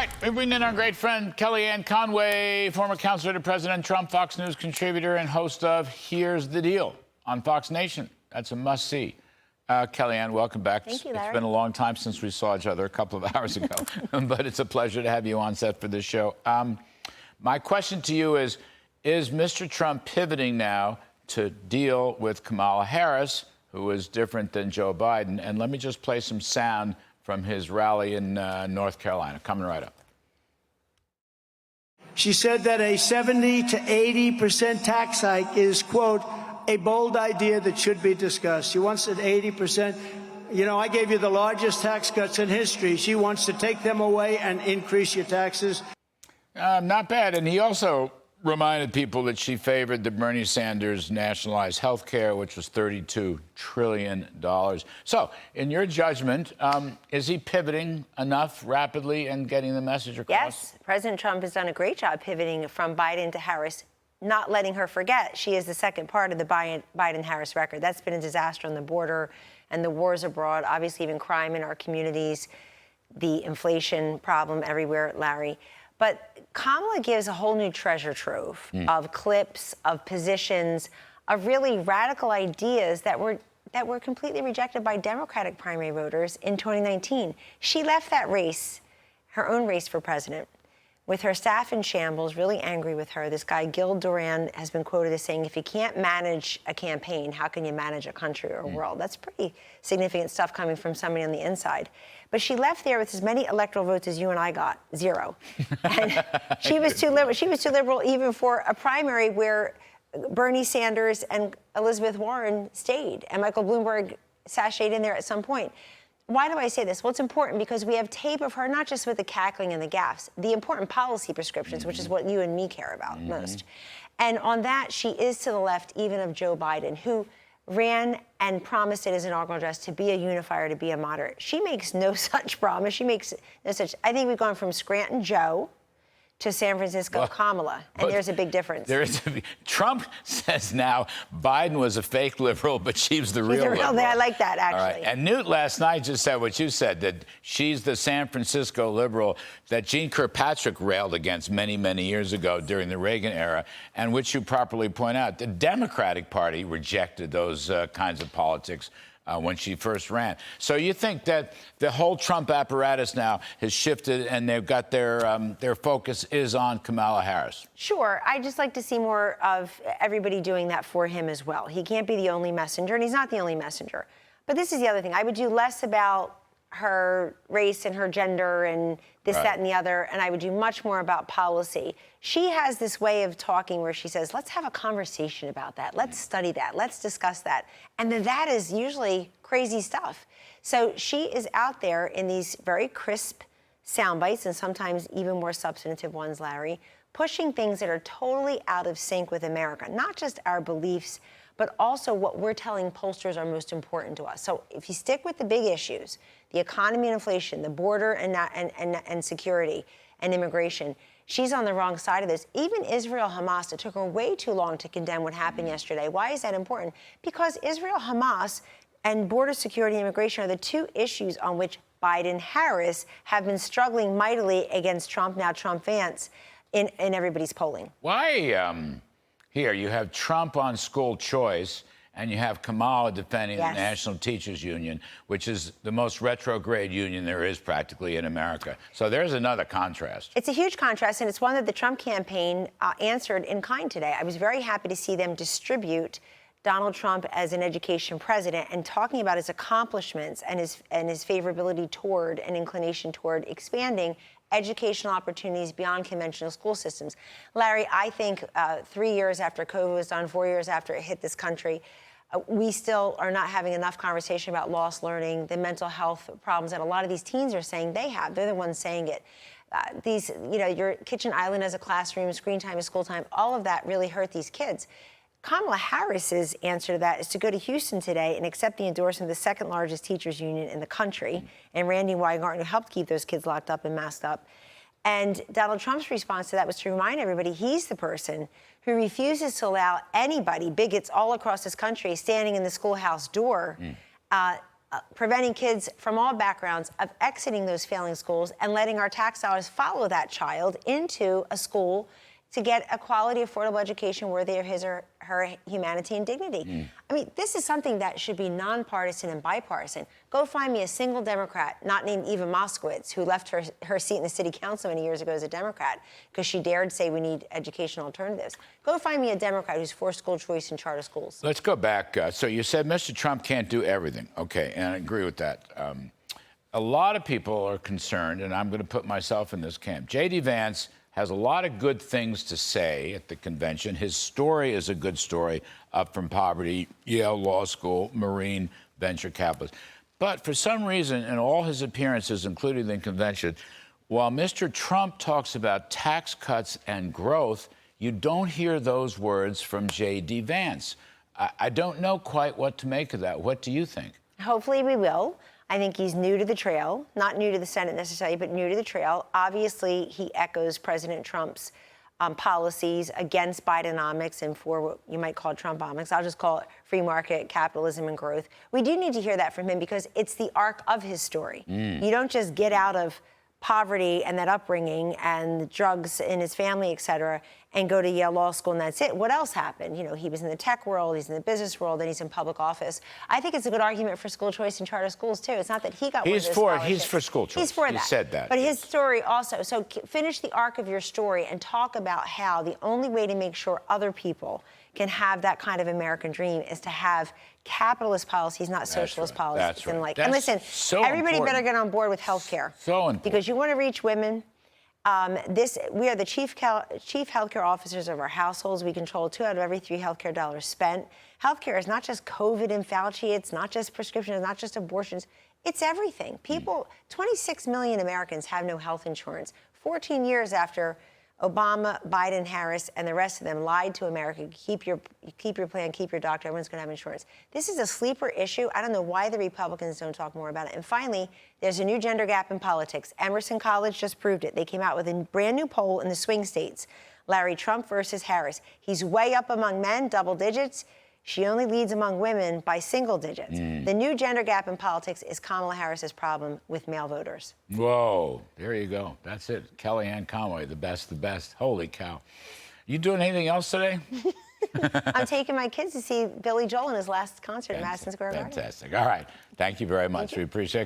right, we bring in our great friend Kellyanne Conway, former counselor to President Trump, Fox News contributor and host of Here's the Deal on Fox Nation. That's a must-see. Kellyanne, welcome back. Thank you, Larry. It's been a long time since we saw each other a couple of hours ago, but it's a pleasure to have you on set for this show. My question to you is Mr. Trump pivoting now to deal with Kamala Harris, who is different than Joe Biden? And let me just play some sound from his rally in North Carolina. Coming right up. She said that a 70 to 80% tax hike is, quote, a bold idea that should be discussed. She wants it 80%. You know, I gave you the largest tax cuts in history. She wants to take them away and increase your taxes. Not bad. And he also reminded people that she favored the Bernie Sanders nationalized health care, which was $32 trillion. So, in your judgment, is he pivoting enough rapidly and getting the message across? Yes, President Trump has done a great job pivoting from Biden to Harris, not letting her forget she is the second part of the Biden-Harris record. That's been a disaster on the border and the wars abroad, obviously even crime in our communities, the inflation problem everywhere, Larry. But Kamala gives a whole new treasure trove of clips, of positions, of really radical ideas that were completely rejected by Democratic primary voters in 2019. She left that race, her own race for president, with her staff in shambles, really angry with her. This guy, Gil Duran, has been quoted as saying, if you can't manage a campaign, how can you manage a country or a world? That's pretty significant stuff coming from somebody on the inside. But she left there with as many electoral votes as you and I got, 0. And she was too liberal. She was too liberal even for a primary where Bernie Sanders and Elizabeth Warren stayed, and Michael Bloomberg sashayed in there at some point. Why do I say this? Well, it's important because we have tape of her, not just with the cackling and the gaffes, the important policy prescriptions, which is what you and me care about most. And on that, she is to the left even of Joe Biden, who ran and promised in his inaugural address to be a unifier, to be a moderate. She makes no such promise. She makes no such. I think we've gone from Scranton Joe to San Francisco Kamala, and there's a big difference. Trump says now Biden was a fake liberal, but she's the real liberal. I like that, actually. All right. And Newt last night just said what you said, that she's the San Francisco liberal that Jeane Kirkpatrick railed against many, many years ago during the Reagan era, and which you properly point out, the Democratic Party rejected those kinds of politics when she first ran. So you think that the whole Trump apparatus now has shifted and they've got their focus is on Kamala Harris? Sure. I just like to see more of everybody doing that for him as well. He can't be the only messenger, and he's not the only messenger. But this is the other thing. I would do less about her race and her gender and this, that, and the other, and I would do much more about policy. She has this way of talking where she says, let's have a conversation about that. Let's study that. Let's discuss that. And then that is usually crazy stuff. So she is out there in these very crisp sound bites and sometimes even more substantive ones, Larry, pushing things that are totally out of sync with America, not just our beliefs, but also what we're telling pollsters are most important to us. So if you stick with the big issues, the economy and inflation, the border and security and immigration, she's on the wrong side of this. Even Israel-Hamas, it took her way too long to condemn what happened yesterday. Why is that important? Because Israel-Hamas and border security and immigration are the two issues on which Biden-Harris have been struggling mightily against Trump, now Trump-Vance, in everybody's polling. Why? Here, you have Trump on school choice, and you have Kamala defending the National Teachers Union, which is the most retrograde union there is practically in America. So there's another contrast. It's a huge contrast, and it's one that the Trump campaign answered in kind today. I was very happy to see them distribute Donald Trump as an education president and talking about his accomplishments and his favorability toward and inclination toward expanding educational opportunities beyond conventional school systems. Larry, I think 3 years after COVID was done, 4 years after it hit this country, we still are not having enough conversation about lost learning, the mental health problems that a lot of these teens are saying they have. They're the ones saying it. Your kitchen island as a classroom, screen time as school time, all of that really hurt these kids. Kamala Harris's answer to that is to go to Houston today and accept the endorsement of the second largest teachers union in the country, and Randy Weingarten, who helped keep those kids locked up and masked up. And Donald Trump's response to that was to remind everybody he's the person who refuses to allow anybody, bigots all across this country, standing in the schoolhouse door preventing kids from all backgrounds of exiting those failing schools and letting our tax dollars follow that child into a school to get a quality, affordable education worthy of his or her humanity and dignity. I mean, this is something that should be nonpartisan and bipartisan. Go find me a single Democrat, not named Eva Moskowitz, who left her seat in the city council many years ago as a Democrat because she dared say we need educational alternatives. Go find me a Democrat who's for school choice in charter schools. Let's go back. So you said Mr. Trump can't do everything. Okay, and I agree with that. A lot of people are concerned, and I'm going to put myself in this camp. J.D. Vance has a lot of good things to say at the convention. His story is a good story, up from poverty, Yale Law School, Marine, venture capitalist. But for some reason, in all his appearances, including the convention, while Mr. Trump talks about tax cuts and growth, you don't hear those words from J.D. Vance. I don't know quite what to make of that. What do you think? Hopefully we will. I think he's new to the trail, not new to the Senate necessarily, but new to the trail. Obviously, he echoes President Trump's policies against Bidenomics and for what you might call Trumpomics. I'll just call it free market capitalism and growth. We do need to hear that from him because it's the arc of his story. You don't just get out of poverty and that upbringing and the drugs in his family, et cetera, and go to Yale Law School and that's it. What else happened? You know, he was in the tech world, he's in the business world, and he's in public office. I think it's a good argument for school choice and charter schools, too. It's not that he got one of those scholarships. He's for school choice. He's for that. He said that. But his story also. So finish the arc of your story and talk about how the only way to make sure other people can have that kind of American dream is to have capitalist policies, not socialist policies. That's right. And listen, so everybody important. better get on board with health care. So important. Because you want to reach women. We are the chief healthcare officers of our households. We control 2 out of every 3 healthcare dollars spent. Healthcare is not just COVID and Fauci. It's not just prescriptions. It's not just abortions. It's everything. 26 million Americans have no health insurance. 14 years after Obama, Biden, Harris, and the rest of them lied to America. Keep your plan, keep your doctor. Everyone's going to have insurance. This is a sleeper issue. I don't know why the Republicans don't talk more about it. And finally, there's a new gender gap in politics. Emerson College just proved it. They came out with a brand new poll in the swing states. Larry Trump versus Harris. He's way up among men, double digits. She only leads among women by single digits. The new gender gap in politics is Kamala Harris's problem with male voters. Whoa, there you go. That's it. Kellyanne Conway, the best, the best. Holy cow. You doing anything else today? I'm taking my kids to see Billy Joel in his last concert at Madison Square Garden. Fantastic. All right. Thank you very much. We appreciate it.